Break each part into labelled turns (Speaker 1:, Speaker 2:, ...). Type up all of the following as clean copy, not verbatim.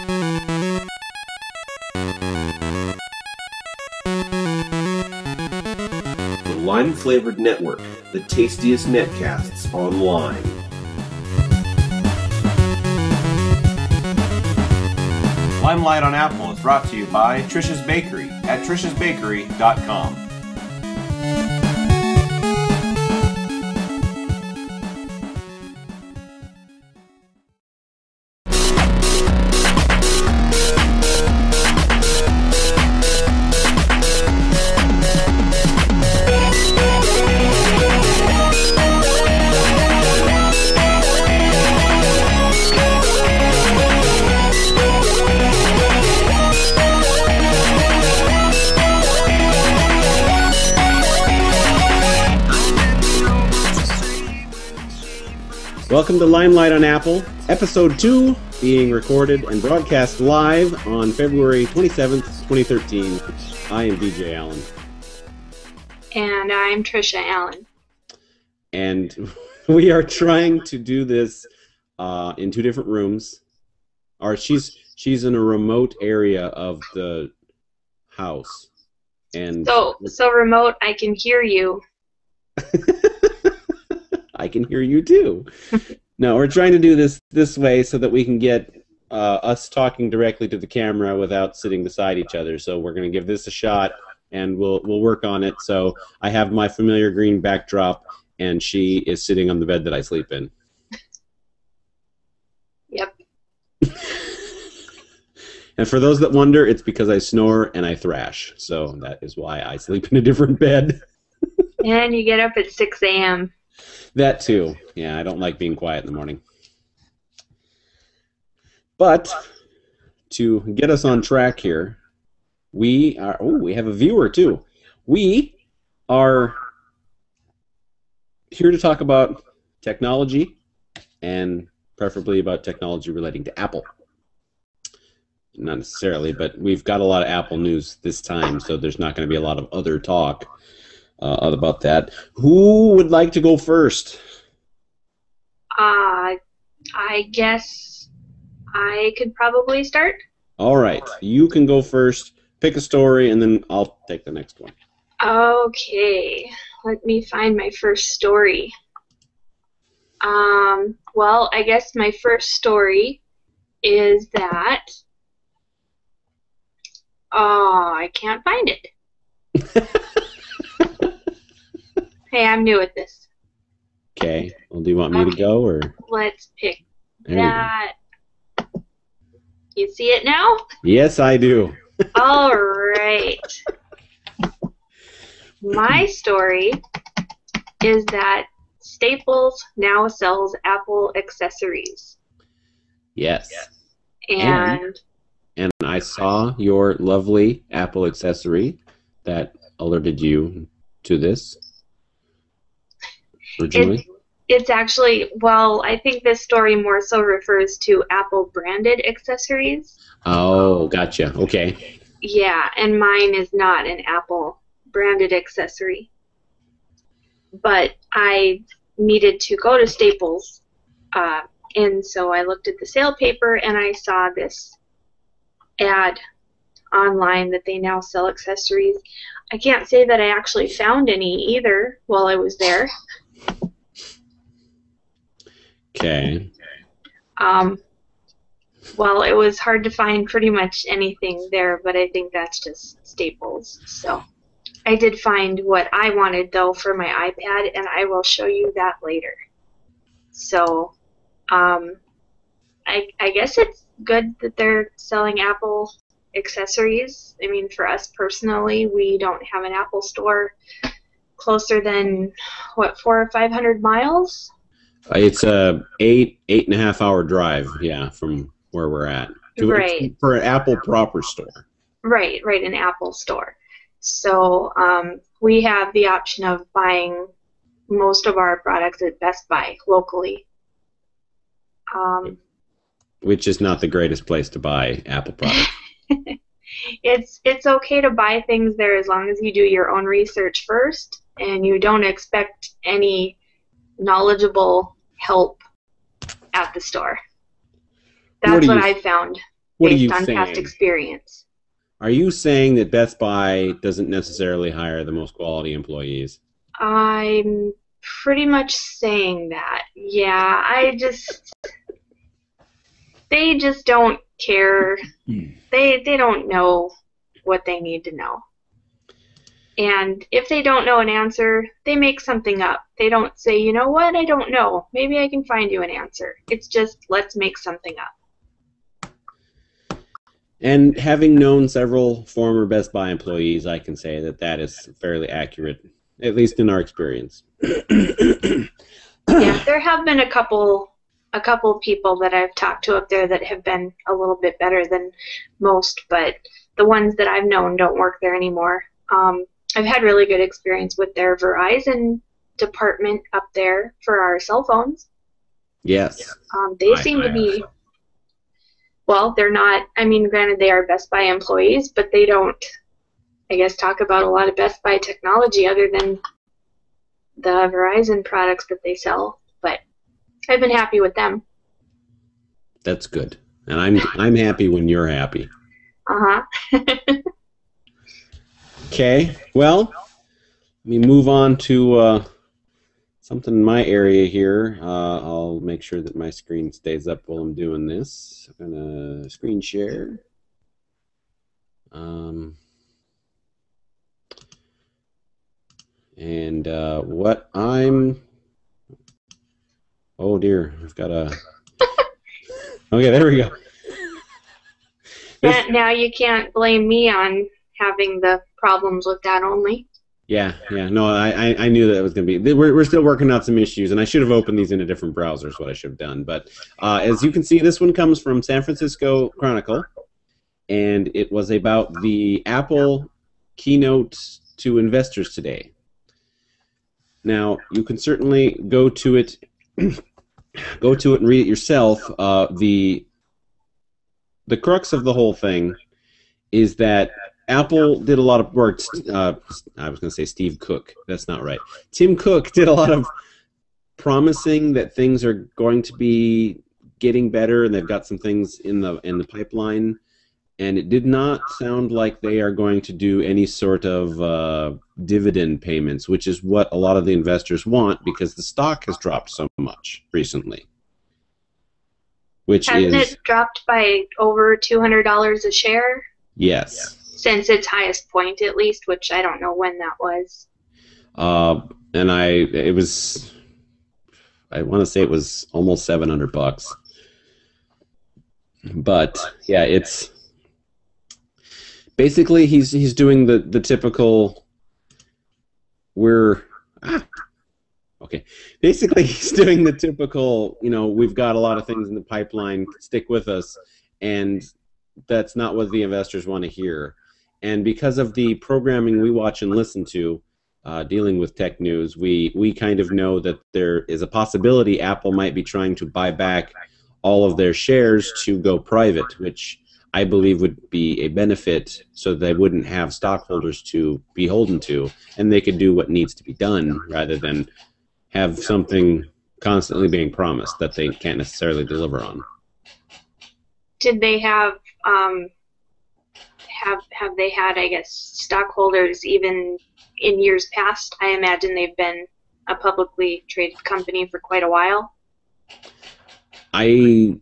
Speaker 1: The Lime-Flavored Network, the tastiest netcasts online. Limelight on Apple is brought to you by Tricia's Bakery at triciasbakery.com.
Speaker 2: Welcome to Limelight on Apple, Episode 2, being recorded and broadcast live on February 27th, 2013. I am DJ Allen.
Speaker 3: And I'm Tricia Allen.
Speaker 2: And we are trying to do this in two different rooms. Or she's in a remote area of the house. And
Speaker 3: so remote I can hear you.
Speaker 2: I can hear you too. No, we're trying to do this way so that we can get us talking directly to the camera without sitting beside each other. So we're going to give this a shot, and we'll work on it. So I have my familiar green backdrop, and she is sitting on the bed that I sleep in.
Speaker 3: Yep.
Speaker 2: And for those that wonder, it's because I snore and I thrash. So that is why I sleep in a different bed.
Speaker 3: And you get up at 6 a.m.
Speaker 2: That too. Yeah, I don't like being quiet in the morning. But to get us on track here, we have a viewer too. We are here to talk about technology, and preferably about technology relating to Apple. Not necessarily, but we've got a lot of Apple news this time, so there's not going to be a lot of other talk about that. Who would like to go first?
Speaker 3: I guess I could probably start.
Speaker 2: All right, you can go first. Pick a story, and then I'll take the next one.
Speaker 3: Okay, let me find my first story. Well, I guess my first story is that... Oh, I can't find it. Hey, I'm new at this.
Speaker 2: Okay. Well, do you want me to go, or?
Speaker 3: Let's pick
Speaker 2: There
Speaker 3: that. You see it now?
Speaker 2: Yes, I do.
Speaker 3: All right. My story is that Staples now sells Apple accessories.
Speaker 2: Yes.
Speaker 3: And
Speaker 2: I saw your lovely Apple accessory that alerted you to this originally.
Speaker 3: It's actually, well, I think this story more so refers to Apple branded accessories.
Speaker 2: Oh, gotcha. Okay.
Speaker 3: Yeah, and mine is not an Apple branded accessory. But I needed to go to Staples, and so I looked at the sale paper and I saw this ad online that they now sell accessories. I can't say that I actually found any either while I was there.
Speaker 2: Okay.
Speaker 3: Well, it was hard to find pretty much anything there, but I think that's just Staples. So I did find what I wanted, though, for my iPad, and I will show you that later. So I guess it's good that they're selling Apple accessories. I mean, for us personally, we don't have an Apple store closer than, what, 400 or 500 miles?
Speaker 2: It's a 8.5 hour drive, yeah, from where we're at.
Speaker 3: Right.
Speaker 2: For an Apple proper store.
Speaker 3: Right, an Apple store. So we have the option of buying most of our products at Best Buy locally.
Speaker 2: Which is not the greatest place to buy Apple products.
Speaker 3: It's okay to buy things there as long as you do your own research first and you don't expect any knowledgeable help at the store. That's what I found.
Speaker 2: What are
Speaker 3: based
Speaker 2: you
Speaker 3: on past
Speaker 2: saying?
Speaker 3: experience.
Speaker 2: Are you saying that Best Buy doesn't necessarily hire the most quality employees?
Speaker 3: I'm pretty much saying that. Yeah, they just don't care. They don't know what they need to know. And if they don't know an answer, they make something up. They don't say, you know what, I don't know. Maybe I can find you an answer. It's just, let's make something up.
Speaker 2: And having known several former Best Buy employees, I can say that that is fairly accurate, at least in our experience.
Speaker 3: Yeah, there have been a couple people that I've talked to up there that have been a little bit better than most, but the ones that I've known don't work there anymore. I've had really good experience with their Verizon department up there for our cell phones.
Speaker 2: Yes.
Speaker 3: They seem to be, well, they're not, I mean, granted they are Best Buy employees, but they don't, I guess, talk about a lot of Best Buy technology other than the Verizon products that they sell. But I've been happy with them.
Speaker 2: That's good. And I'm happy when you're happy.
Speaker 3: Uh-huh.
Speaker 2: Okay, well, let me move on to something in my area here. I'll make sure that my screen stays up while I'm doing this. I'm going to screen share. And what I'm... Oh, dear. I've got a... Okay, there we go.
Speaker 3: Now you can't blame me on having the problems with that only.
Speaker 2: Yeah. No, I knew that it was going to be. We're still working out some issues, and I should have opened these in a different browser is what I should have done. But as you can see, this one comes from San Francisco Chronicle, and it was about the Apple keynote to investors today. Now, you can certainly go to it and read it yourself. The crux of the whole thing is that Apple did a lot of work. I was going to say Steve Cook. That's not right. Tim Cook did a lot of promising that things are going to be getting better, and they've got some things in the pipeline. And it did not sound like they are going to do any sort of dividend payments, which is what a lot of the investors want because the stock has dropped so much recently.
Speaker 3: Hasn't it dropped by over $200 a share?
Speaker 2: Yes.
Speaker 3: Since its highest point, at least, which I don't know when that was.
Speaker 2: And I want to say it was almost $700. But yeah, it's basically he's doing the typical. Basically, he's doing the typical. We've got a lot of things in the pipeline. Stick with us, and that's not what the investors want to hear. And because of the programming we watch and listen to, dealing with tech news, we kind of know that there is a possibility Apple might be trying to buy back all of their shares to go private, which I believe would be a benefit so they wouldn't have stockholders to be beholden to, and they could do what needs to be done rather than have something constantly being promised that they can't necessarily deliver on.
Speaker 3: Did they have they had, I guess, stockholders even in years past? I imagine they've been a publicly traded company for quite a while.
Speaker 2: I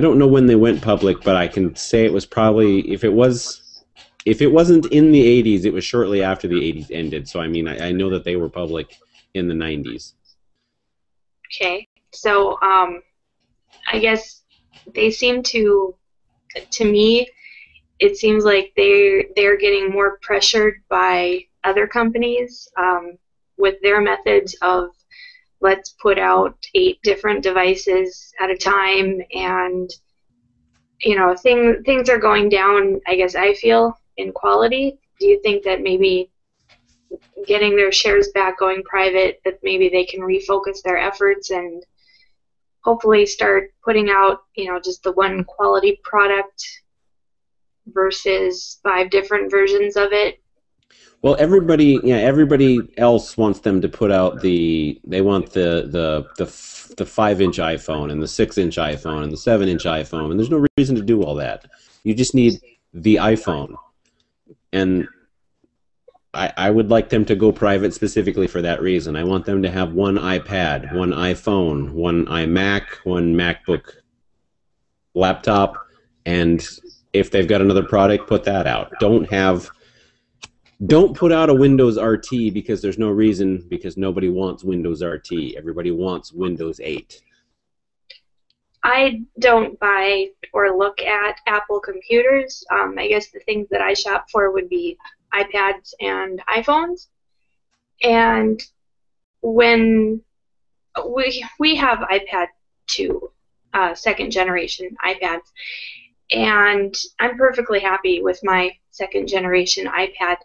Speaker 2: don't know when they went public, but I can say it was probably, if it wasn't in the 80s, it was shortly after the 80s ended. So I mean, I know that they were public in the 90s.
Speaker 3: Okay, so I guess they seem to me, it seems like they're getting more pressured by other companies with their methods of let's put out 8 different devices at a time, and things are going down, I guess I feel, in quality. Do you think that maybe getting their shares back, going private, that maybe they can refocus their efforts and hopefully start putting out just the one quality product versus 5 different versions of it?
Speaker 2: Well, everybody else wants them to put out they want the 5-inch iPhone and the 6-inch iPhone and the 7-inch iPhone, and there's no reason to do all that. You just need the iPhone, and I would like them to go private specifically for that reason. I want them to have one iPad, one iPhone, one iMac, one MacBook laptop, and if they've got another product, put that out. Don't put out a Windows RT because there's no reason, because nobody wants Windows RT. Everybody wants Windows 8.
Speaker 3: I don't buy or look at Apple computers. I guess the things that I shop for would be iPads and iPhones. And when we have iPad 2, second generation iPads, and I'm perfectly happy with my second generation iPad,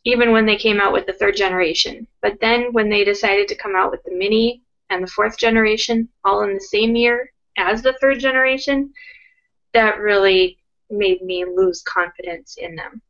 Speaker 3: even when they came out with the third generation. But then when they decided to come out with the mini and the fourth generation all in the same year as the third generation, that really made me lose confidence in them.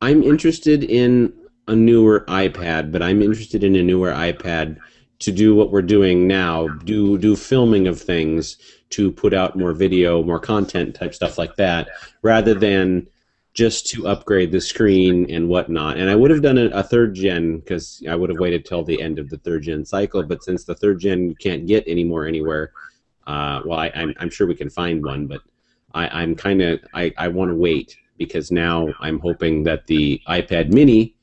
Speaker 2: I'm interested in a newer iPad, but I'm interested in a newer iPad to do what we're doing now, do filming of things, to put out more video, more content type stuff like that, rather than just to upgrade the screen and whatnot. And I would have done a third gen, because I would have waited till the end of the third gen cycle, but since the third gen you can't get anymore anywhere, well, I'm sure we can find one, but I want to wait, because now I'm hoping that the iPad mini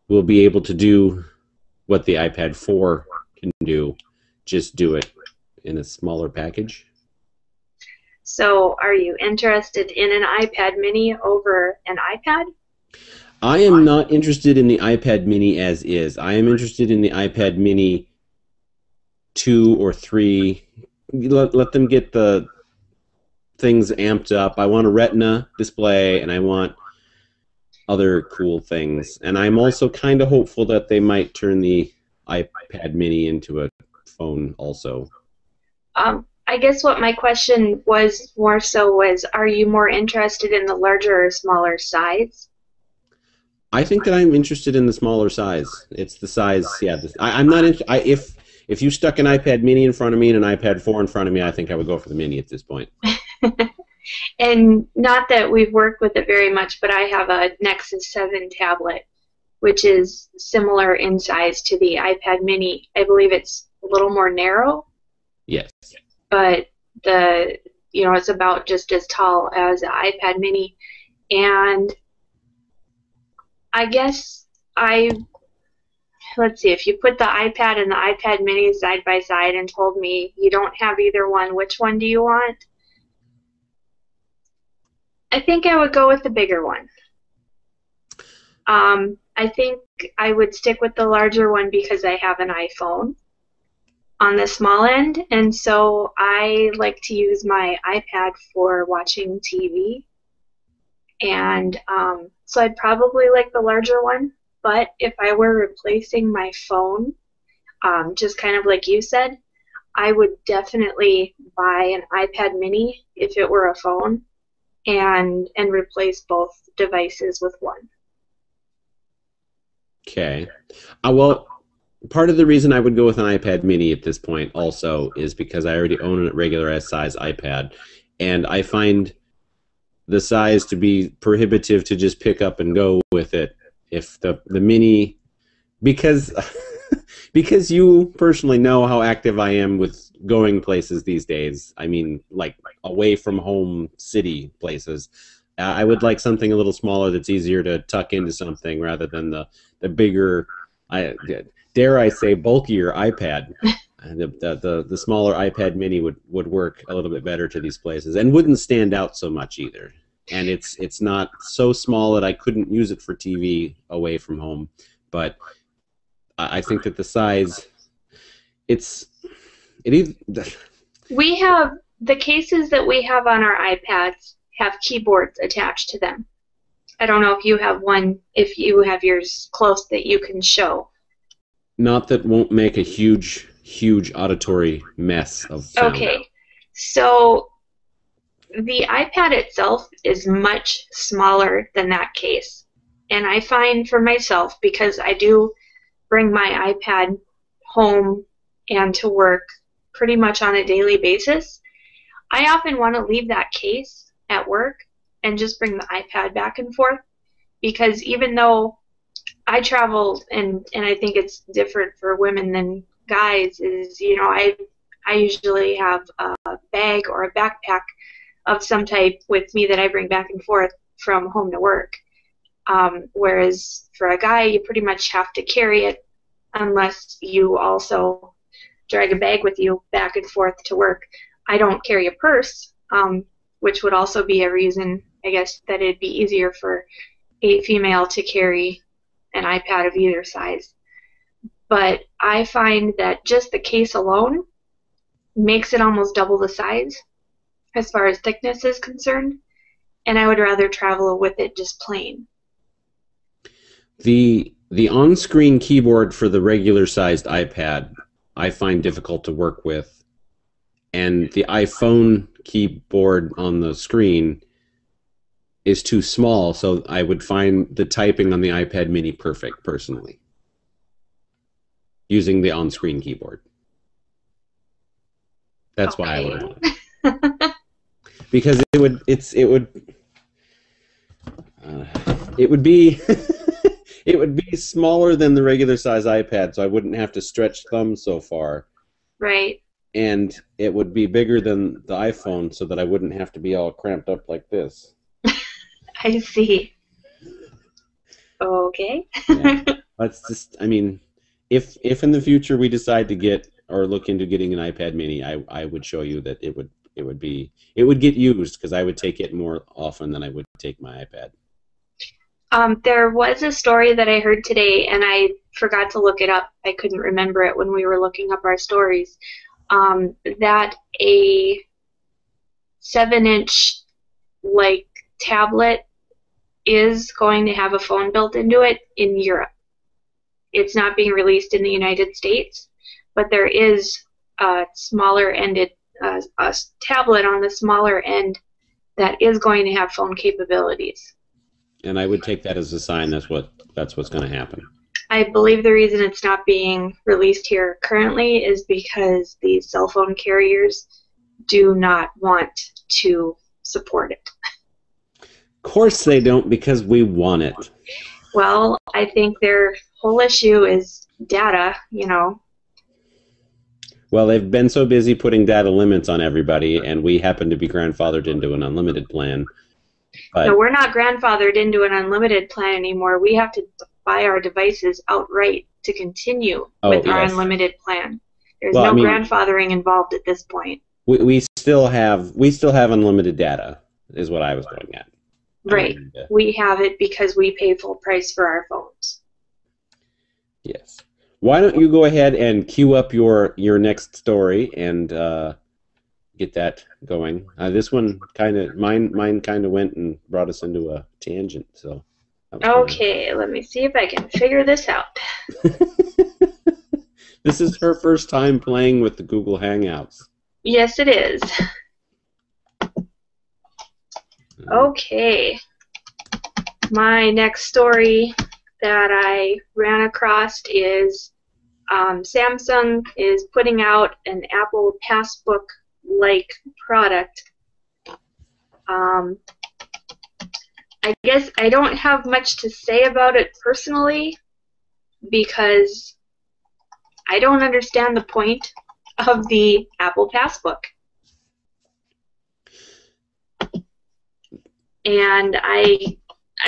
Speaker 2: will be able to do what the iPad 4 can do, just do it in a smaller package.
Speaker 3: So are you interested in an iPad mini over an iPad?
Speaker 2: I am not interested in the iPad mini as is. I am interested in the iPad mini 2 or 3. Let them get the things amped up. I want a Retina display, and I want other cool things. And I'm also kind of hopeful that they might turn the iPad mini into a phone also.
Speaker 3: I guess what my question was more so was, are you more interested in the larger or smaller size?
Speaker 2: I think that I'm interested in the smaller size. It's the size, yeah. I'm not. If you stuck an iPad mini in front of me and an iPad 4 in front of me, I think I would go for the mini at this point.
Speaker 3: And not that we've worked with it very much, but I have a Nexus 7 tablet, which is similar in size to the iPad mini. I believe it's a little more narrow.
Speaker 2: Yes.
Speaker 3: But it's about just as tall as an iPad mini. And I guess let's see, if you put the iPad and the iPad mini side by side and told me you don't have either one, which one do you want? I think I would go with the bigger one. I think I would stick with the larger one because I have an iPhone on the small end, and so I like to use my iPad for watching TV, and so I'd probably like the larger one. But if I were replacing my phone, just kind of like you said, I would definitely buy an iPad mini if it were a phone, and replace both devices with one.
Speaker 2: Okay. Well, part of the reason I would go with an iPad mini at this point also is because I already own a regular size iPad, and I find the size to be prohibitive to just pick up and go with it. If the mini, because because you personally know how active I am with going places these days. I mean, like away from home city places. I would like something a little smaller that's easier to tuck into something rather than the bigger, dare I say, bulkier iPad. The smaller iPad mini would work a little bit better to these places and wouldn't stand out so much either. And it's not so small that I couldn't use it for TV away from home. But I think that the size,
Speaker 3: we have the cases that we have on our iPads have keyboards attached to them. I don't know if you have one, if you have yours close that you can show.
Speaker 2: Not that won't make a huge auditory mess of sound.
Speaker 3: Okay, so the iPad itself is much smaller than that case. And I find for myself, because I do bring my iPad home and to work pretty much on a daily basis, I often want to leave that case at work and just bring the iPad back and forth, because even though I travel, and I think it's different for women than guys, is, you know, I usually have a bag or a backpack of some type with me that I bring back and forth from home to work. Whereas for a guy, you pretty much have to carry it unless you also drag a bag with you back and forth to work. I don't carry a purse, which would also be a reason, I guess, that it'd be easier for a female to carry an iPad of either size. But I find that just the case alone makes it almost double the size as far as thickness is concerned, and I would rather travel with it just plain.
Speaker 2: The on-screen keyboard for the regular-sized iPad I find difficult to work with, and the iPhone keyboard on the screen is too small, so I would find the typing on the iPad mini perfect, personally, using the on-screen keyboard. That's why I would want it. Because it would be it would be smaller than the regular size iPad, so I wouldn't have to stretch thumbs so far.
Speaker 3: Right.
Speaker 2: And it would be bigger than the iPhone, so that I wouldn't have to be all cramped up like this.
Speaker 3: I see. Okay.
Speaker 2: Yeah. That's just, I mean, if in the future we decide to get or look into getting an iPad mini, I would show you that it would get used, because I would take it more often than I would take my iPad.
Speaker 3: There was a story that I heard today, and I forgot to look it up. I couldn't remember it when we were looking up our stories. That a 7-inch like tablet is going to have a phone built into it in Europe. It's not being released in the United States, but there is a smaller-ended a tablet on the smaller end that is going to have phone capabilities.
Speaker 2: And I would take that as a sign that's what's going to happen.
Speaker 3: I believe the reason it's not being released here currently is because the cell phone carriers do not want to support it.
Speaker 2: Of course they don't, because we want it.
Speaker 3: Well, I think their whole issue is data, you know.
Speaker 2: Well, they've been so busy putting data limits on everybody, and we happen to be grandfathered into an unlimited plan. But
Speaker 3: no, we're not grandfathered into an unlimited plan anymore. We have to buy our devices outright to continue with our unlimited plan. There's no grandfathering involved at this point.
Speaker 2: We still have unlimited data, is what I was going at.
Speaker 3: Right. We have it because we pay full price for our phones.
Speaker 2: Yes. Why don't you go ahead and queue up your next story and get that going? This one mine kind of went and brought us into a tangent. So.
Speaker 3: Okay, let me see if I can figure this out.
Speaker 2: This is her first time playing with the Google Hangouts.
Speaker 3: Yes, it is. Okay. My next story that I ran across is Samsung is putting out an Apple Passbook-like product. I guess I don't have much to say about it personally because I don't understand the point of the Apple Passbook. And I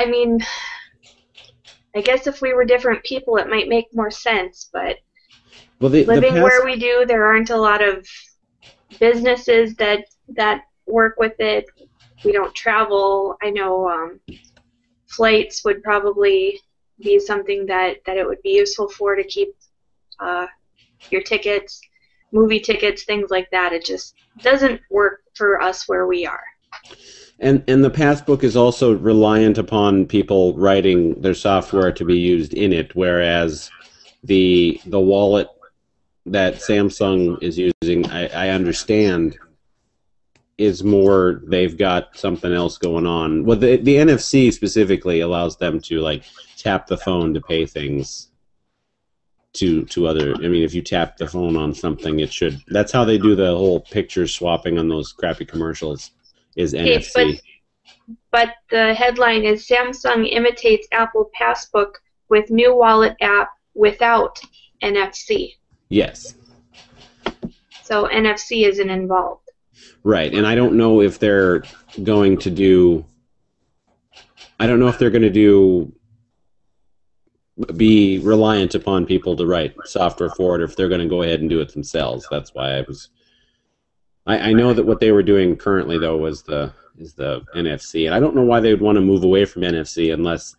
Speaker 3: mean, I guess if we were different people, it might make more sense, but living where we do, there aren't a lot of businesses that work with it. We don't travel. I know flights would probably be something that it would be useful for to keep your tickets, movie tickets, things like that. It just doesn't work for us where we are.
Speaker 2: And the Passbook is also reliant upon people writing their software to be used in it, whereas the wallet that Samsung is using, I understand, is more they've got something else going on. Well, the NFC specifically allows them to like tap the phone to pay things to other. I mean, if you tap the phone on something, it should. That's how they do the whole picture swapping on those crappy commercials. Is NFC.
Speaker 3: But the headline is Samsung imitates Apple Passbook with new wallet app without NFC.
Speaker 2: Yes.
Speaker 3: So NFC isn't involved.
Speaker 2: Right, and I don't know if they're going to do. I don't know if they're going to do. Be reliant upon people to write software for it, or if they're going to go ahead and do it themselves. That's why I was. I know that what they were doing currently though is the NFC, and I don't know why they would want to move away from NFC unless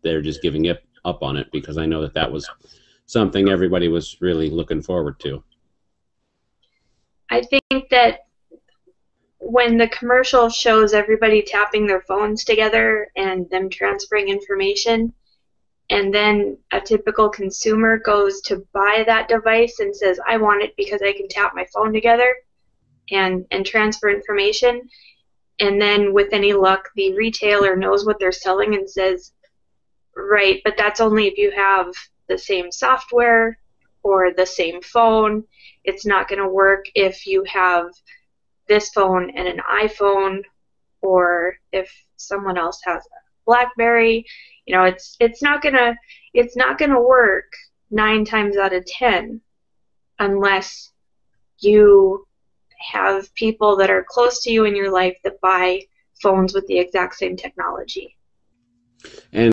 Speaker 2: they're just giving up on it, because I know that was something everybody was really looking forward to.
Speaker 3: I think that when the commercial shows everybody tapping their phones together and them transferring information, and then a typical consumer goes to buy that device and says, I want it because I can tap my phone together and transfer information, and then with any luck the retailer knows what they're selling and says, right, but that's only if you have the same software or the same phone. It's not going to work if you have this phone and an iPhone, or if someone else has a BlackBerry. You know, it's not gonna work 9 times out of 10 unless you have people that are close to you in your life that buy phones with the exact same technology.
Speaker 2: And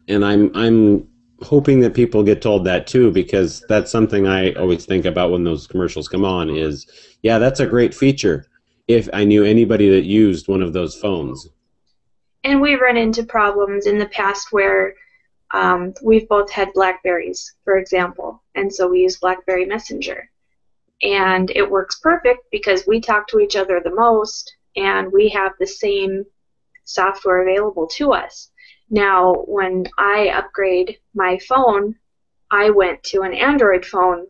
Speaker 2: I'm hoping that people get told that too, because that's something I always think about when those commercials come on is, yeah, that's a great feature if I knew anybody that used one of those phones.
Speaker 3: And we run into problems in the past where we've both had Blackberries, for example, and so we use BlackBerry Messenger. And it works perfect because we talk to each other the most, and we have the same software available to us. Now, when I upgrade my phone, I went to an Android phone,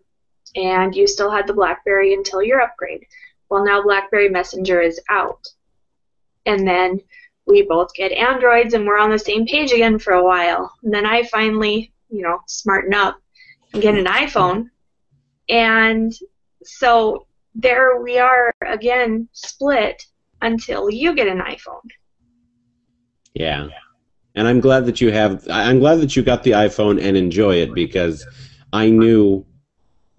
Speaker 3: and you still had the BlackBerry until your upgrade. Well, now BlackBerry Messenger is out. And then we both get Androids, and we're on the same page again for a while. And then I finally, smarten up and get an iPhone. And so there we are again, split until you get an iPhone.
Speaker 2: Yeah. And I'm glad that you got the iPhone and enjoy it, because I knew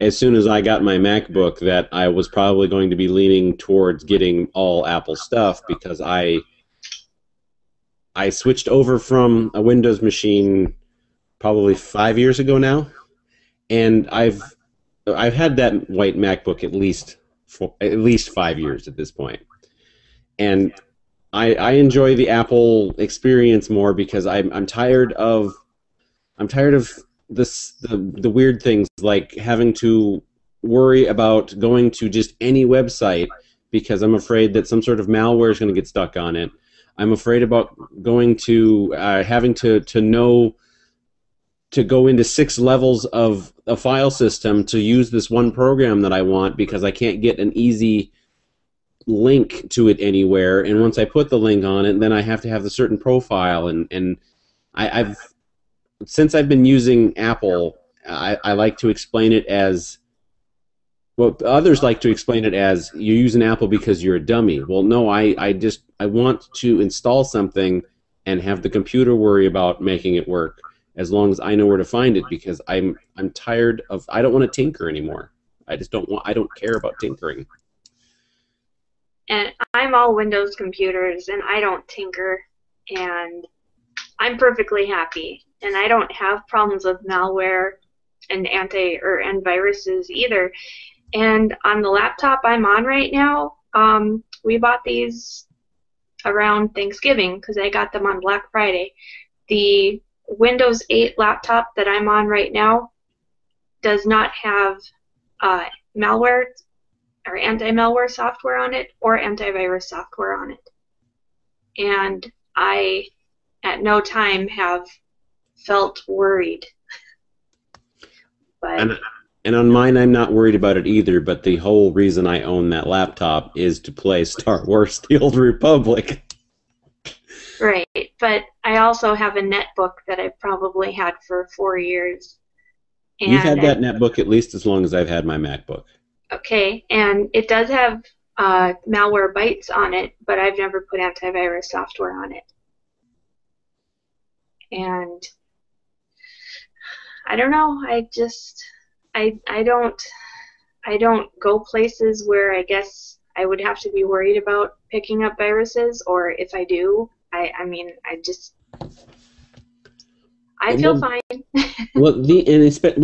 Speaker 2: as soon as I got my MacBook that I was probably going to be leaning towards getting all Apple stuff, because I switched over from a Windows machine probably 5 years ago now, and I've had that white MacBook at least 5 years at this point, and I enjoy the Apple experience more because I'm tired of the weird things like having to worry about going to just any website because I'm afraid that some sort of malware is going to get stuck on it. I'm afraid about going to having to know to go into 6 levels of a file system to use this one program that I want, because I can't get an easy link to it anywhere. And once I put the link on it, then I have to have a certain profile. And I've since I've been using Apple, I like to explain it as, well, others like to explain it as you're using Apple because you're a dummy. Well, no, I want to install something and have the computer worry about making it work as long as I know where to find it, because I'm tired of, I don't want to tinker anymore. I don't care about tinkering.
Speaker 3: And I'm all Windows computers, and I don't tinker, and I'm perfectly happy. And I don't have problems with malware and viruses either. And on the laptop I'm on right now, we bought these around Thanksgiving because I got them on Black Friday. The Windows 8 laptop that I'm on right now does not have malware or anti-malware software on it or antivirus software on it. And I, at no time, have felt worried. But
Speaker 2: And on mine, I'm not worried about it either, but the whole reason I own that laptop is to play Star Wars The Old Republic.
Speaker 3: Right, but I also have a netbook that I've probably had for 4 years. And
Speaker 2: You've had that netbook at least as long as I've had my MacBook.
Speaker 3: Okay, and it does have malware bytes on it, but I've never put antivirus software on it. And I don't know, I don't go places where I guess I would have to be worried about picking up viruses, or if I do, I feel fine.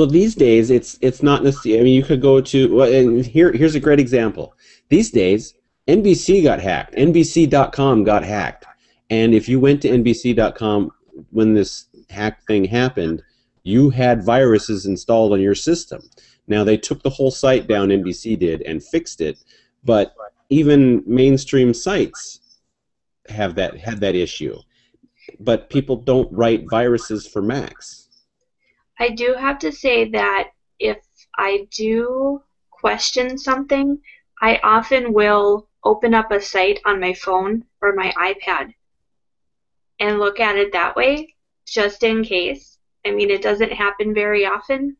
Speaker 2: These days it's not necessarily. I mean, you could go to and here's a great example. These days, NBC got hacked. NBC.com got hacked, and if you went to NBC.com when this hack thing happened, you had viruses installed on your system. Now they took the whole site down. NBC did and fixed it, but even mainstream sites had that issue. But people don't write viruses for Macs.
Speaker 3: I do have to say that if I do question something, I often will open up a site on my phone or my iPad and look at it that way, just in case. I mean, it doesn't happen very often,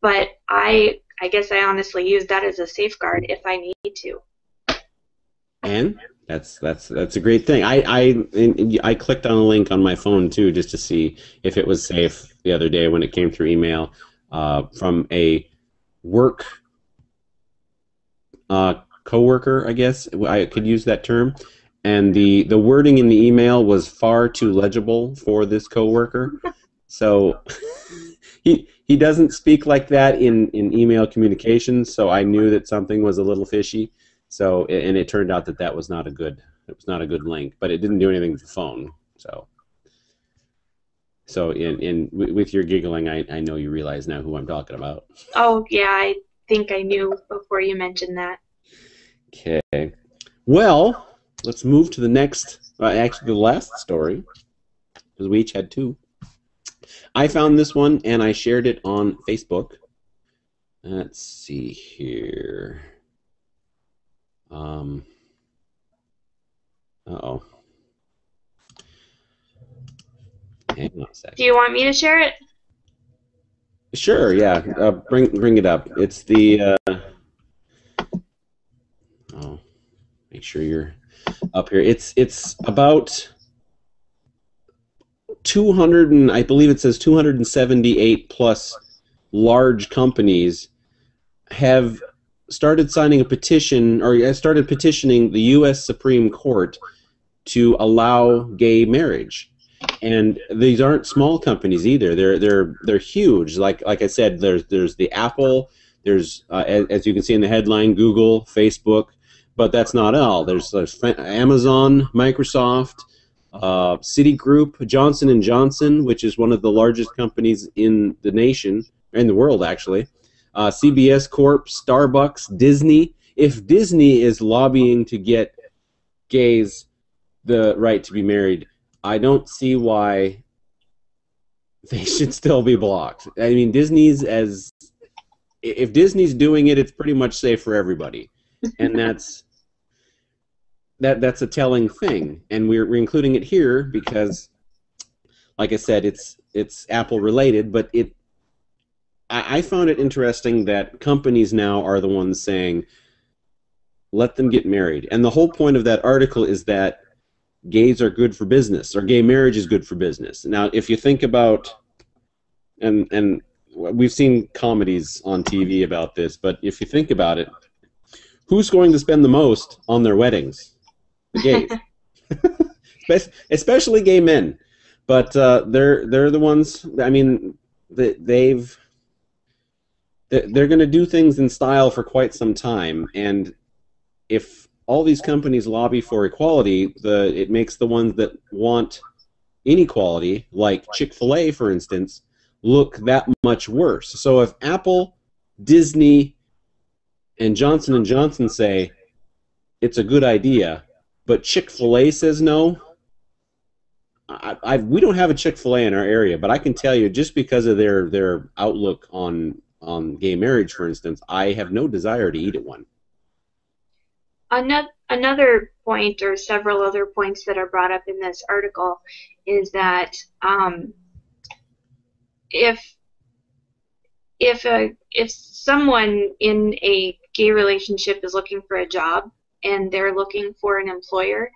Speaker 3: but I guess I honestly use that as a safeguard if I need to.
Speaker 2: And that's a great thing. I clicked on a link on my phone too just to see if it was safe the other day when it came through email from a work coworker, I guess I could use that term. And the wording in the email was far too legible for this coworker. So he doesn't speak like that in email communications, so I knew that something was a little fishy. So, and it turned out that was not a good link, but it didn't do anything with the phone. So with your giggling, I know you realize now who I'm talking about.
Speaker 3: Oh yeah, I think I knew before you mentioned that.
Speaker 2: Okay, well, let's move to the next, actually the last story, because we each had two. I found this one and I shared it on Facebook. Let's see here. Uh-oh. Hang on a second.
Speaker 3: Do you want me to share it?
Speaker 2: Sure, yeah. Bring it up. It's the make sure you're up here. It's about 200 and I believe it says 278 plus large companies have started signing a petition, or started petitioning the U.S. Supreme Court to allow gay marriage. And these aren't small companies either. They're huge. Like I said, there's the Apple, there's as you can see in the headline, Google, Facebook, but that's not all. There's Amazon, Microsoft, Citigroup, Johnson & Johnson, which is one of the largest companies in the nation, in the world actually. CBS Corp, Starbucks, Disney. If Disney is lobbying to get gays the right to be married, I don't see why they should still be blocked. I mean, if Disney's doing it, it's pretty much safe for everybody, and that's a telling thing. And we're including it here because, like I said, it's Apple related, but I found it interesting that companies now are the ones saying, let them get married. And the whole point of that article is that gays are good for business, or gay marriage is good for business. Now, if you think about, and we've seen comedies on TV about this, but if you think about it, who's going to spend the most on their weddings? The gays. Especially gay men. But they're the ones, I mean, they're going to do things in style for quite some time, and if all these companies lobby for equality, it makes the ones that want inequality, like Chick-fil-A, for instance, look that much worse. So if Apple, Disney, and Johnson & Johnson say it's a good idea, but Chick-fil-A says no, we don't have a Chick-fil-A in our area, but I can tell you, just because of their outlook on on gay marriage, for instance, I have no desire to eat at one.
Speaker 3: Another point, or several other points that are brought up in this article, is that if someone in a gay relationship is looking for a job and they're looking for an employer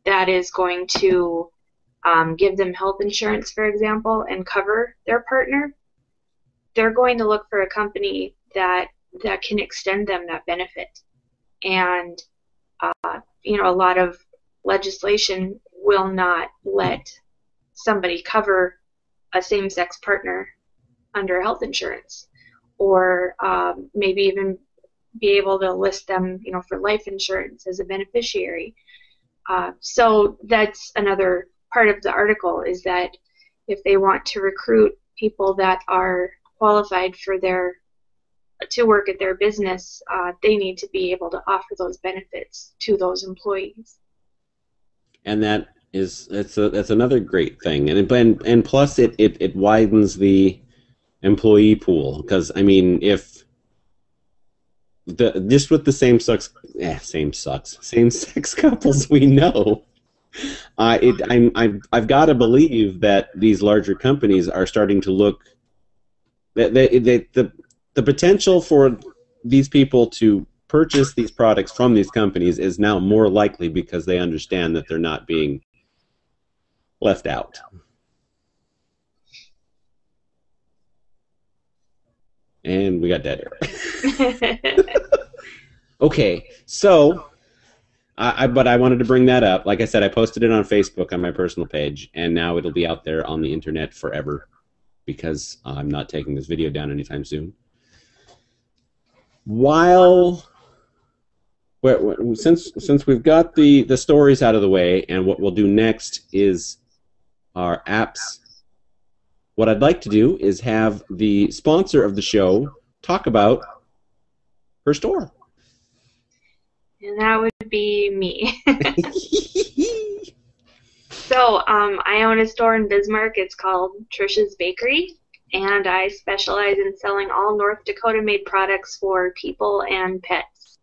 Speaker 3: that is going to give them health insurance, for example, and cover their partner, they're going to look for a company that can extend them that benefit. And a lot of legislation will not let somebody cover a same-sex partner under health insurance, or maybe even be able to list them, for life insurance as a beneficiary. So that's another part of the article, is that if they want to recruit people that are qualified to work at their business, they need to be able to offer those benefits to those employees.
Speaker 2: And that's another great thing, and plus it widens the employee pool, because I mean, if just with the same-sex couples we know, I've got to believe that these larger companies are starting to look that the potential for these people to purchase these products from these companies is now more likely, because they understand that they're not being left out. And we got dead air. Okay, so but I wanted to bring that up. Like I said, I posted it on Facebook on my personal page, and now it'll be out there on the internet forever, because I'm not taking this video down anytime soon. Since we've got the stories out of the way, and what we'll do next is our apps, what I'd like to do is have the sponsor of the show talk about her store.
Speaker 3: And that would be me. So I own a store in Bismarck. It's called Tricia's Bakery, and I specialize in selling all North Dakota-made products for people and pets.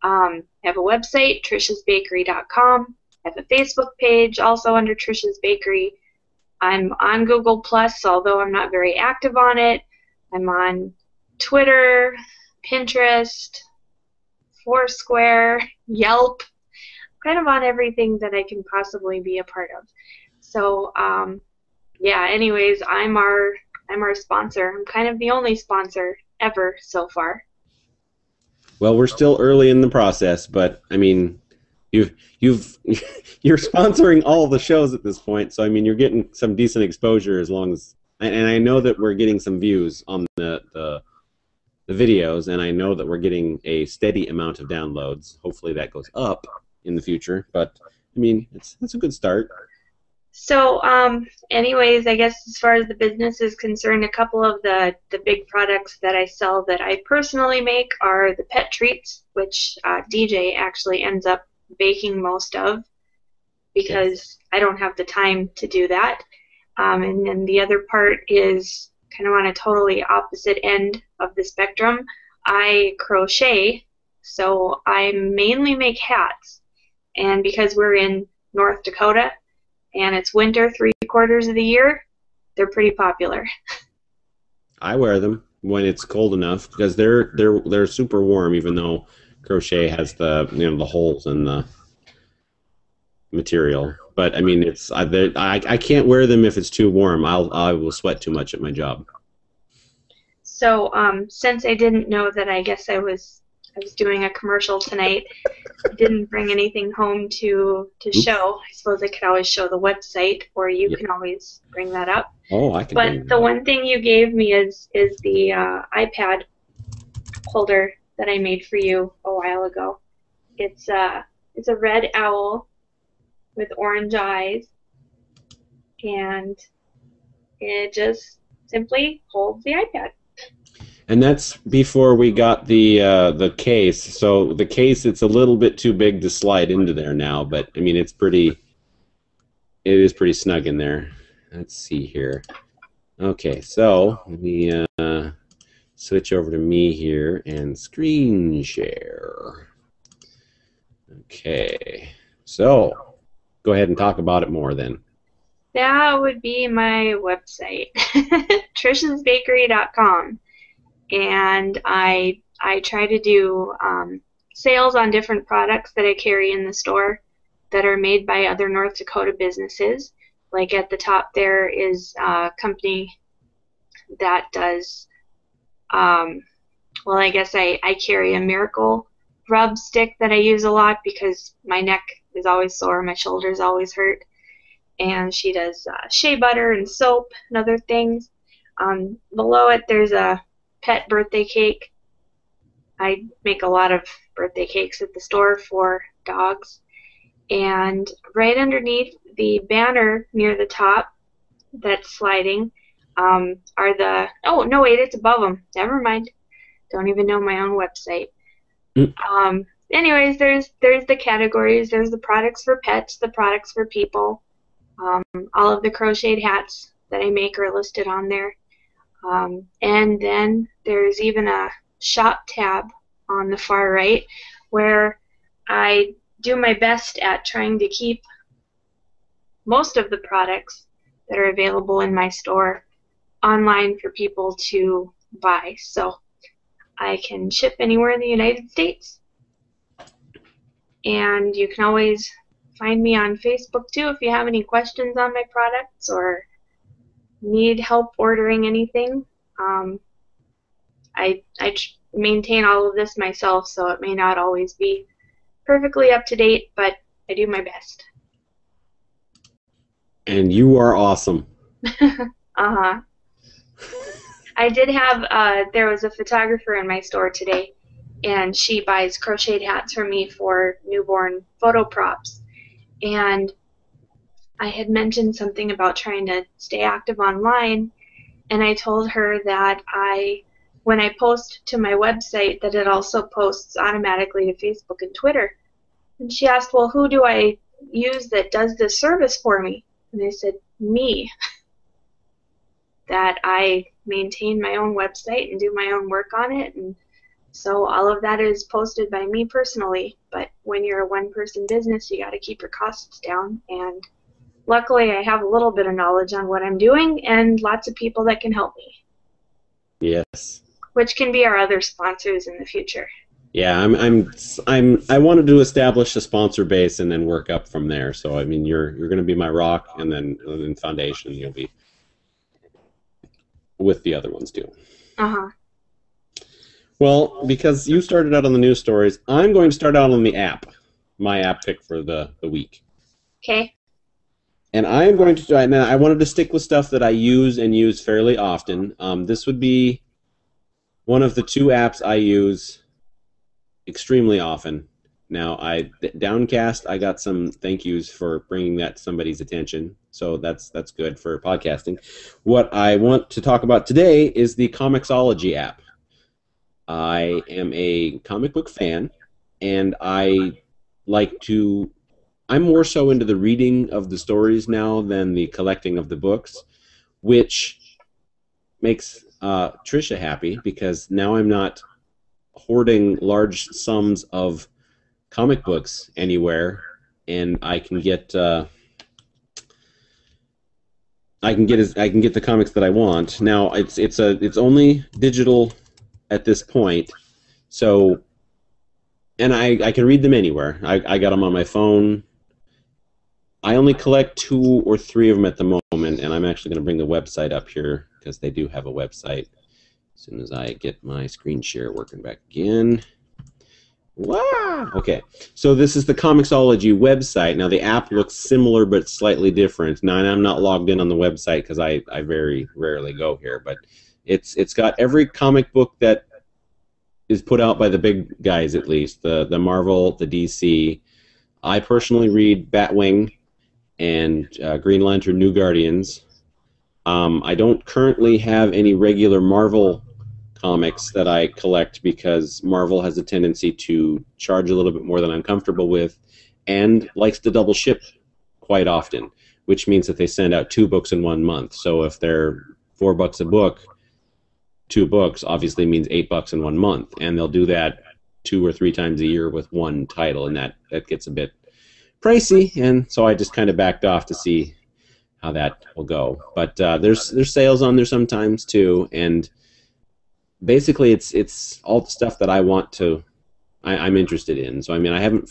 Speaker 3: I have a website, triciasbakery.com. I have a Facebook page, also under Tricia's Bakery. I'm on Google+, although I'm not very active on it. I'm on Twitter, Pinterest, Foursquare, Yelp, kind of on everything that I can possibly be a part of. So, yeah, anyways, I'm our sponsor. I'm kind of the only sponsor ever so far.
Speaker 2: Well, we're still early in the process, but I mean, you're sponsoring all the shows at this point, so I mean, you're getting some decent exposure, as long as, and I know that we're getting some views on the videos, and I know that we're getting a steady amount of downloads. Hopefully that goes up in the future, but I mean, it's a good start.
Speaker 3: So, anyways, I guess as far as the business is concerned, a couple of the big products that I sell that I personally make are the pet treats, which DJ actually ends up baking most of, because I don't have the time to do that. And then the other part is kind of on a totally opposite end of the spectrum. I crochet, so I mainly make hats. And because we're in North Dakota and it's winter 3/4 of the year, they're pretty popular.
Speaker 2: I wear them when it's cold enough, because they're super warm, even though crochet has the the holes in the material. But I mean, I can't wear them if it's too warm. I will sweat too much at my job. So
Speaker 3: since I didn't know that, I guess I was doing a commercial tonight. I didn't bring anything home to show. I suppose I could always show the website, or you can always bring that up.
Speaker 2: Oh, I can.
Speaker 3: But the one thing you gave me is the iPad holder that I made for you a while ago. It's a red owl with orange eyes, and it just simply holds the iPad.
Speaker 2: And that's before we got the case. So the case, it's a little bit too big to slide into there now, but I mean, it is pretty snug in there. Let's see here. Okay, so let me switch over to me here and screen share. Okay, so go ahead and talk about it more then.
Speaker 3: That would be my website, triciasbakery.com, and I try to do sales on different products that I carry in the store that are made by other North Dakota businesses. Like at the top there is a company that does, well, I guess I carry a Miracle rub stick that I use a lot because my neck is always sore, my shoulders always hurt. And she does shea butter and soap and other things. Below it there's a pet birthday cake. I make a lot of birthday cakes at the store for dogs. And right underneath the banner near the top that's sliding are the, oh no wait, it's above them, never mind, don't even know my own website. Anyways, there's the categories, there's the products for pets, the products for people. All of the crocheted hats that I make are listed on there. And then there's even a shop tab on the far right where I do my best at trying to keep most of the products that are available in my store online for people to buy. So I can ship anywhere in the United States. And you can always find me on Facebook too if you have any questions on my products or need help ordering anything. I maintain all of this myself, so it may not always be perfectly up to date, but I do my best.
Speaker 2: And you are awesome.
Speaker 3: Uh-huh. I did have, there was a photographer in my store today, and she buys crocheted hats for me for newborn photo props. And I had mentioned something about trying to stay active online, and I told her that when I post to my website, that it also posts automatically to Facebook and Twitter. And she asked, well, who do I use that does this service for me? And I said, me. That I maintain my own website and do my own work on it, and so all of that is posted by me personally. But when you're a one-person business, you got to keep your costs down, and luckily I have a little bit of knowledge on what I'm doing and lots of people that can help me.
Speaker 2: Yes.
Speaker 3: Which can be our other sponsors in the future.
Speaker 2: Yeah, I wanted to establish a sponsor base and then work up from there. So I mean, you're going to be my rock, and then foundation you'll be with the other ones too.
Speaker 3: Uh-huh.
Speaker 2: Well, because you started out on the news stories, I'm going to start out on the app, my app pick for the week.
Speaker 3: Okay.
Speaker 2: And I am going to, now I wanted to stick with stuff that I use and use fairly often. This would be one of the two apps I use extremely often. Now, Downcast, I got some thank yous for bringing that to somebody's attention, so that's good for podcasting. What I want to talk about today is the Comixology app. I am a comic book fan, and I'm more so into the reading of the stories now than the collecting of the books, which makes Tricia happy because now I'm not hoarding large sums of comic books anywhere, and I can get the comics that I want. Now it's only digital at this point, so, and I can read them anywhere. I got them on my phone. I only collect 2 or 3 of them at the moment, and I'm actually going to bring the website up here because they do have a website. As soon as I get my screen share working back again. Wow! Okay, so this is the Comixology website. Now the app looks similar but slightly different. Now I'm not logged in on the website because I very rarely go here, but it's got every comic book that is put out by the big guys, at least the Marvel, the DC. I personally read Batwing and Green Lantern New Guardians. I don't currently have any regular Marvel comics that I collect because Marvel has a tendency to charge a little bit more than I'm comfortable with and likes to double ship quite often, which means that they send out 2 books in 1 month. So if they're $4 a book, 2 books obviously means $8 in 1 month, and they'll do that 2 or 3 times a year with one title, and that gets a bit pricey, and so I just kind of backed off to see how that will go. But there's sales on there sometimes too, and basically it's all the stuff that I want to. I'm interested in. So I mean, I haven't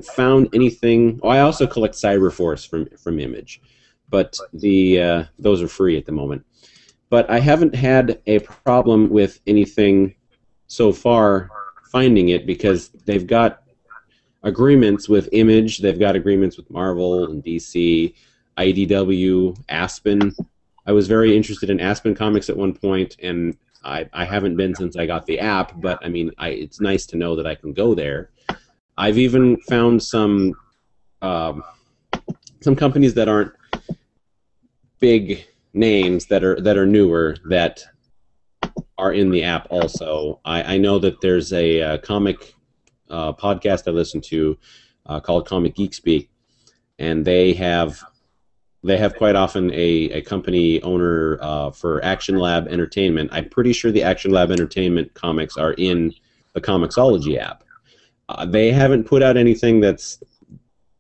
Speaker 2: found anything. Oh, I also collect Cyberforce from Image, but those are free at the moment. But I haven't had a problem with anything so far finding it, because they've got agreements with Image, they've got agreements with Marvel and DC, IDW, Aspen. I was very interested in Aspen Comics at one point, and I haven't been since I got the app, but I mean, it's nice to know that I can go there. I've even found some companies that aren't big names that are newer that are in the app also. I know that there's a comic podcast I listen to called Comic Geek Speak, and they have quite often a company owner for Action Lab Entertainment. I'm pretty sure the Action Lab Entertainment comics are in the Comixology app. They haven't put out anything that's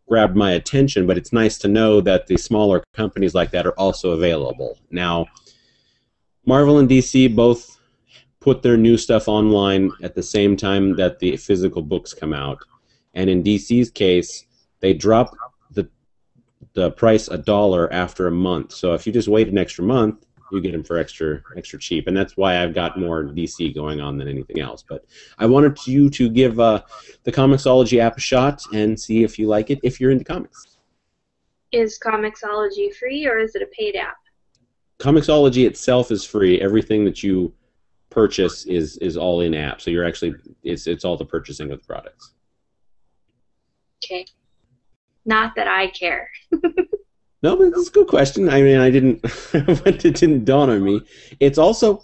Speaker 2: grabbed my attention, but it's nice to know that the smaller companies like that are also available. Now, Marvel and DC both put their new stuff online at the same time that the physical books come out, and in DC's case, they drop the price $1 after a month. So if you just wait an extra month, you get them for extra cheap, and that's why I've got more DC going on than anything else. But I wanted you to give the Comixology app a shot and see if you like it, if you're into comics.
Speaker 3: Is Comixology free, or is it a paid app?
Speaker 2: Comixology itself is free. Everything that you purchase is all in app. So you're actually it's all the purchasing of the products.
Speaker 3: Okay. Not that I care.
Speaker 2: No, but it's a good question. I mean, it didn't dawn on me. It's also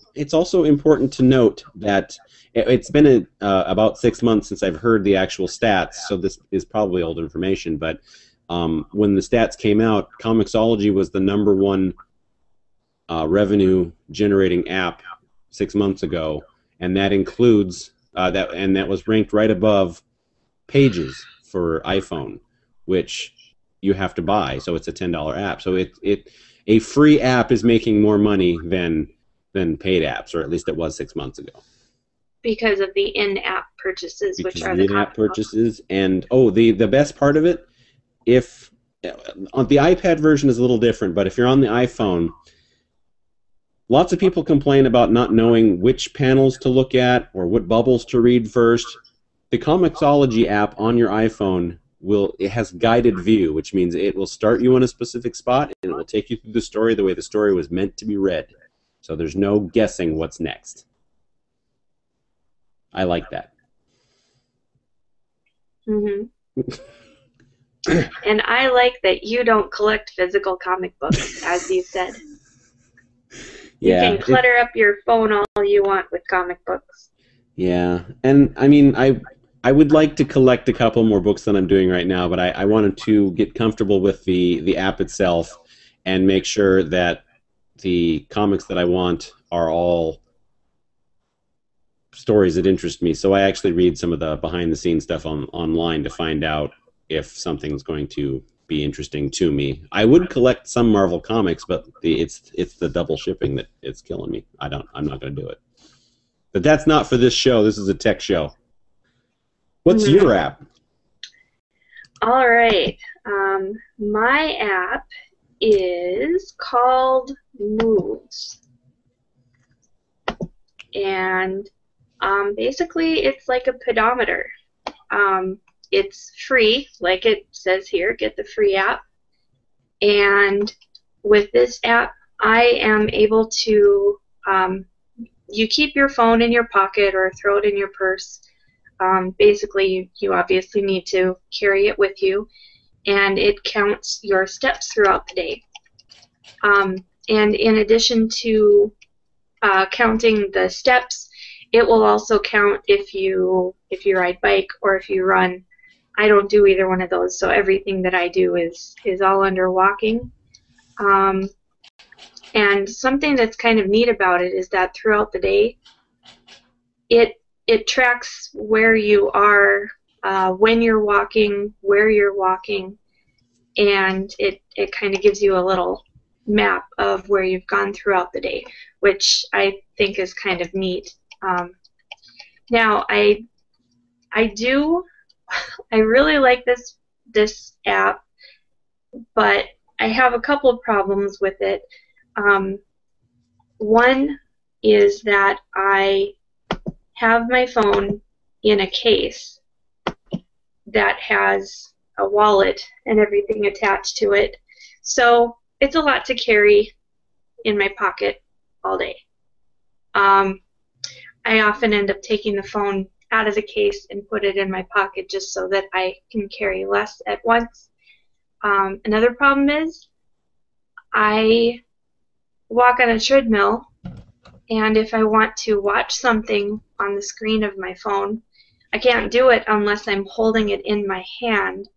Speaker 2: important to note that it's been about 6 months since I've heard the actual stats, so this is probably old information. But when the stats came out, Comixology was the #1 revenue-generating app 6 months ago, and that includes that was ranked right above Pages for iPhone, which you have to buy, so it's a $10 app. So a free app is making more money than paid apps, or at least it was 6 months ago.
Speaker 3: Because of the in-app purchases, which are the
Speaker 2: in-app purchases, and the best part of it, if on the iPad version is a little different, but if you're on the iPhone, lots of people complain about not knowing which panels to look at or what bubbles to read first. The Comixology app on your iPhone it has guided view, which means it will start you on a specific spot and it will take you through the story the way the story was meant to be read. So there's no guessing what's next. I like that.
Speaker 3: Mm-hmm. And I like that you don't collect physical comic books, as you said.
Speaker 2: Yeah,
Speaker 3: you can clutter up your phone all you want with comic books.
Speaker 2: Yeah, and I mean, I would like to collect a couple more books than I'm doing right now, but I wanted to get comfortable with the app itself and make sure that the comics that I want are all stories that interest me. So I actually read some of the behind-the-scenes stuff online to find out if something's going to be interesting to me. I would collect some Marvel comics, but it's the double shipping that it's killing me. I'm not going to do it. But that's not for this show. This is a tech show. What's your app?
Speaker 3: All right. My app is called Moves. And basically it's like a pedometer. It's free, like it says here, get the free app. And with this app, I am able to, you keep your phone in your pocket or throw it in your purse. Basically, you obviously need to carry it with you, and it counts your steps throughout the day. And in addition to counting the steps, it will also count if you ride bike or if you run. I don't do either one of those, so everything that I do is all under walking. And something that's kind of neat about it is that throughout the day, it tracks where you are, when you're walking, where you're walking, and it kind of gives you a little map of where you've gone throughout the day, which I think is kind of neat. Now, I really like this app, but I have a couple of problems with it. One is that I have my phone in a case that has a wallet and everything attached to it, so it's a lot to carry in my pocket all day. I often end up taking the phone out of the case and put it in my pocket just so that I can carry less at once. Another problem is I walk on a treadmill, and if I want to watch something on the screen of my phone, I can't do it unless I'm holding it in my hand,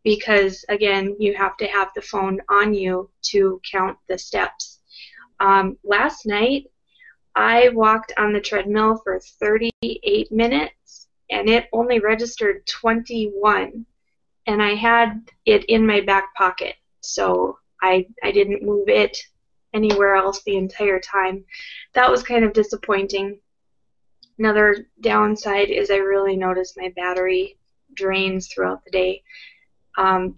Speaker 3: because, again, you have to have the phone on you to count the steps. Last night, I walked on the treadmill for 38 minutes, and it only registered 21, and I had it in my back pocket, so I didn't move it anywhere else the entire time. That was kind of disappointing. Another downside is I really noticed my battery drains throughout the day.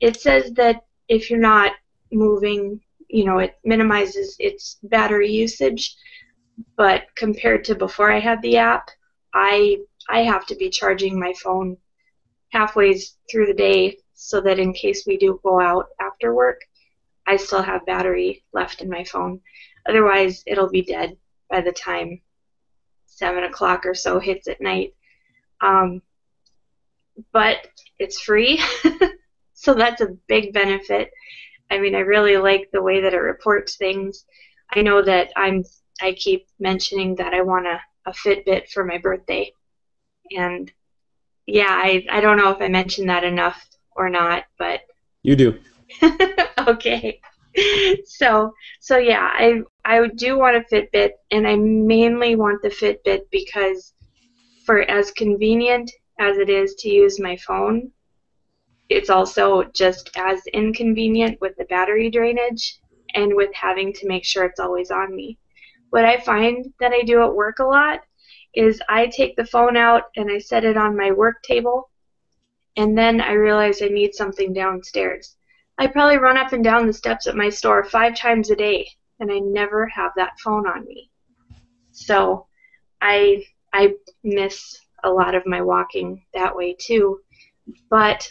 Speaker 3: It says that if you're not moving, it minimizes its battery usage, but compared to before I had the app, I have to be charging my phone halfway through the day so that in case we do go out after work, I still have battery left in my phone. Otherwise, it'll be dead by the time 7 o'clock or so hits at night. But it's free, so that's a big benefit. I mean, I really like the way that it reports things. I know that I keep mentioning that I want a Fitbit for my birthday. And yeah, I don't know if I mentioned that enough or not, but
Speaker 2: You do.
Speaker 3: okay. So yeah, I do want a Fitbit, and I mainly want the Fitbit because for as convenient as it is to use my phone, it's also just as inconvenient with the battery drainage and with having to make sure it's always on me. What I find that I do at work a lot is I take the phone out and I set it on my work table, and then I realize I need something downstairs. I probably run up and down the steps at my store 5 times a day, and I never have that phone on me. So I miss a lot of my walking that way too. But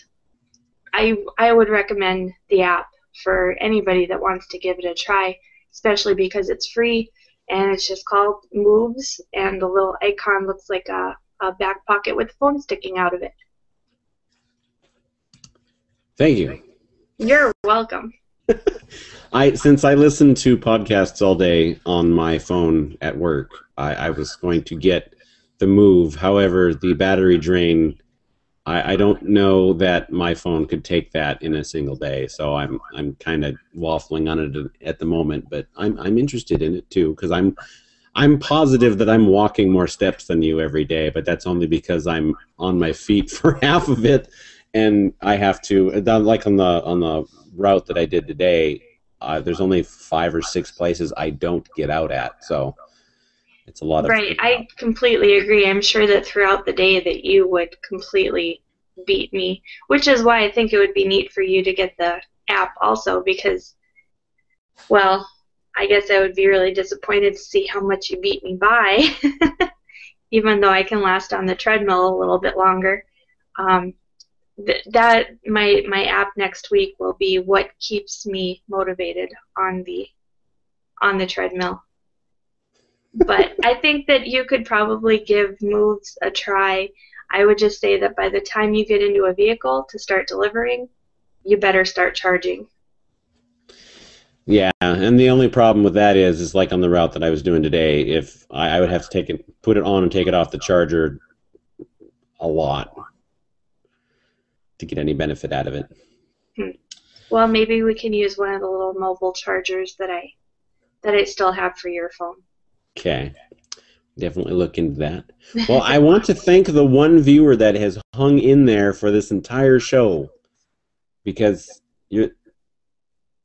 Speaker 3: I would recommend the app for anybody that wants to give it a try, especially because it's free and it's just called Moves, and the little icon looks like a back pocket with a phone sticking out of it.
Speaker 2: Thank you.
Speaker 3: You're welcome.
Speaker 2: Since I listen to podcasts all day on my phone at work, I was going to get the Move. However, the battery drain, I don't know that my phone could take that in a single day. So I'm kind of waffling on it at the moment, but I'm interested in it too, because I'm positive that I'm walking more steps than you every day, but that's only because I'm on my feet for half of it. And I have to, like on the route that I did today, there's only 5 or 6 places I don't get out at, so it's a lot of.
Speaker 3: Right, I completely agree. I'm sure that throughout the day that you would completely beat me, which is why I think it would be neat for you to get the app also, because, well, I guess I would be really disappointed to see how much you beat me by, even though I can last on the treadmill a little bit longer. That my app next week will be what keeps me motivated on the treadmill. But I think that you could probably give Moves a try. I would just say that by the time you get into a vehicle to start delivering, you better start charging.
Speaker 2: Yeah, and the only problem with that is like on the route that I was doing today, if I would have to put it on and take it off the charger a lot to get any benefit out of it.
Speaker 3: Well, maybe we can use one of the little mobile chargers that I that I still have for your phone.
Speaker 2: Okay. Definitely look into that. Well, I want to thank the one viewer that has hung in there for this entire show. Because you...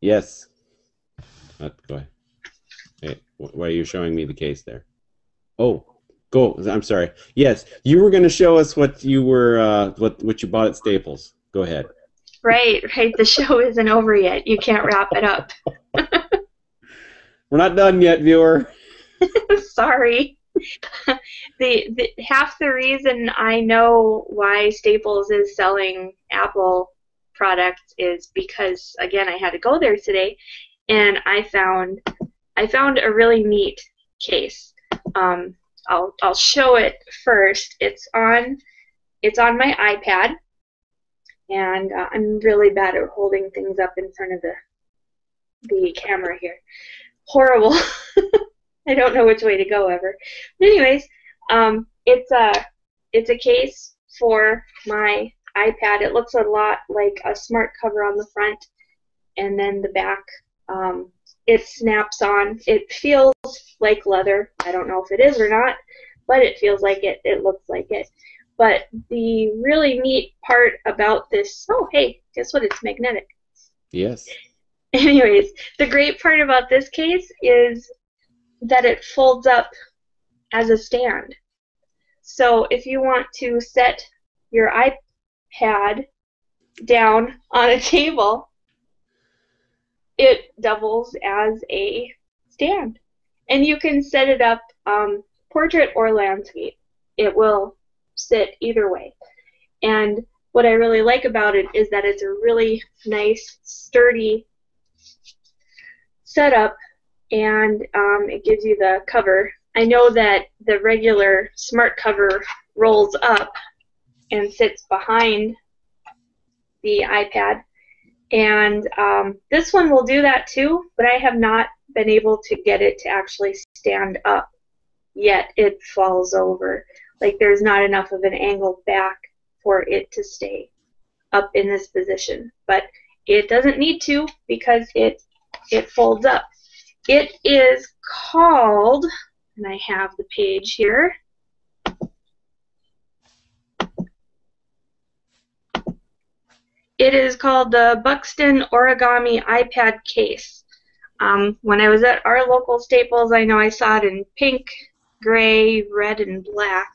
Speaker 2: Yes. Go ahead. Hey, why are you showing me the case there? Oh, go. I'm sorry. Yes, you were going to show us what you were, what you bought at Staples. Go ahead.
Speaker 3: Right. The show isn't over yet. You can't wrap it up.
Speaker 2: We're not done yet, viewer.
Speaker 3: Sorry. The half the reason I know why Staples is selling Apple products is because, again, I had to go there today, and I found a really neat case. I'll show it first. It's on my iPad, and I'm really bad at holding things up in front of the camera here. Horrible. I don't know which way to go ever. But anyways, it's a case for my iPad. It looks a lot like a smart cover on the front, and then the back, it snaps on. It feels like leather. I don't know if it is or not, but it feels like it. It looks like it. But the really neat part about this, oh, hey, guess what? It's magnetic.
Speaker 2: Yes.
Speaker 3: Anyways, the great part about this case is that it folds up as a stand. So if you want to set your iPad down on a table, it doubles as a stand. And you can set it up portrait or landscape. It will sit either way. And what I really like about it is that it's a really nice, sturdy setup, and it gives you the cover. I know that the regular smart cover rolls up and sits behind the iPad, and this one will do that too, but I have not been able to get it to actually stand up yet. It falls over. Like, there's not enough of an angle back for it to stay up in this position, but it doesn't need to because it folds up. It is called, and I have the page here. It is called the Buxton Origami iPad Case. When I was at our local Staples, I know I saw it in pink, gray, red, and black.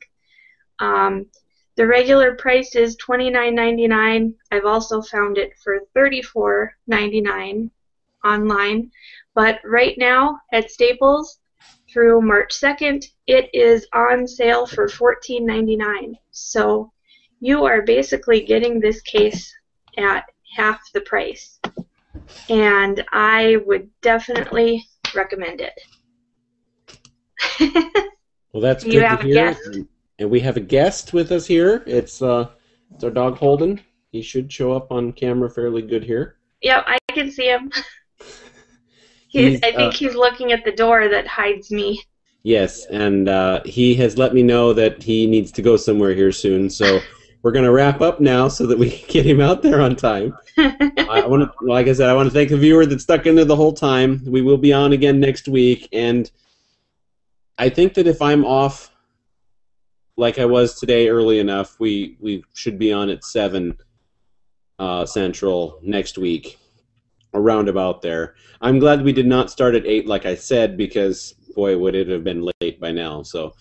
Speaker 3: The regular price is $29.99. I've also found it for $34.99 online. But right now at Staples, through March 2nd, it is on sale for $14.99. So you are basically getting this case at half the price. And I would definitely recommend it.
Speaker 2: Well, that's good
Speaker 3: You have
Speaker 2: to
Speaker 3: a
Speaker 2: hear.
Speaker 3: guest.
Speaker 2: And we have a guest with us here. It's our dog Holden. He should show up on camera fairly good here.
Speaker 3: Yep, I can see him. I think he's looking at the door that hides me.
Speaker 2: Yes, and he has let me know that he needs to go somewhere here soon. So we're going to wrap up now so that we can get him out there on time. Like I said, I want to thank the viewer that stuck in there the whole time. We will be on again next week, and I think that if I'm off like I was today early enough, we should be on at 7 Central next week, around about there. I'm glad we did not start at 8 like I said, because boy, would it have been late by now. So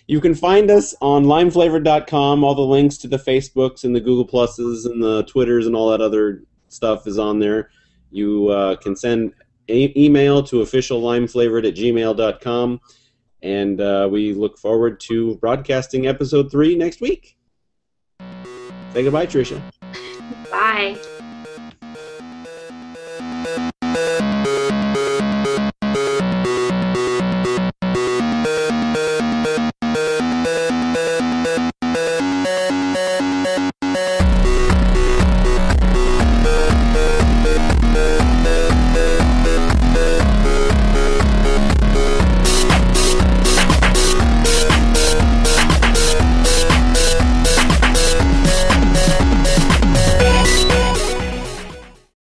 Speaker 2: you can find us on limeflavor.com. All the links to the Facebooks and the Google Pluses and the Twitters and all that other stuff is on there. You can send email to officiallimeflavored@gmail.com. And we look forward to broadcasting episode 3 next week. Say goodbye, Tricia.
Speaker 3: Bye.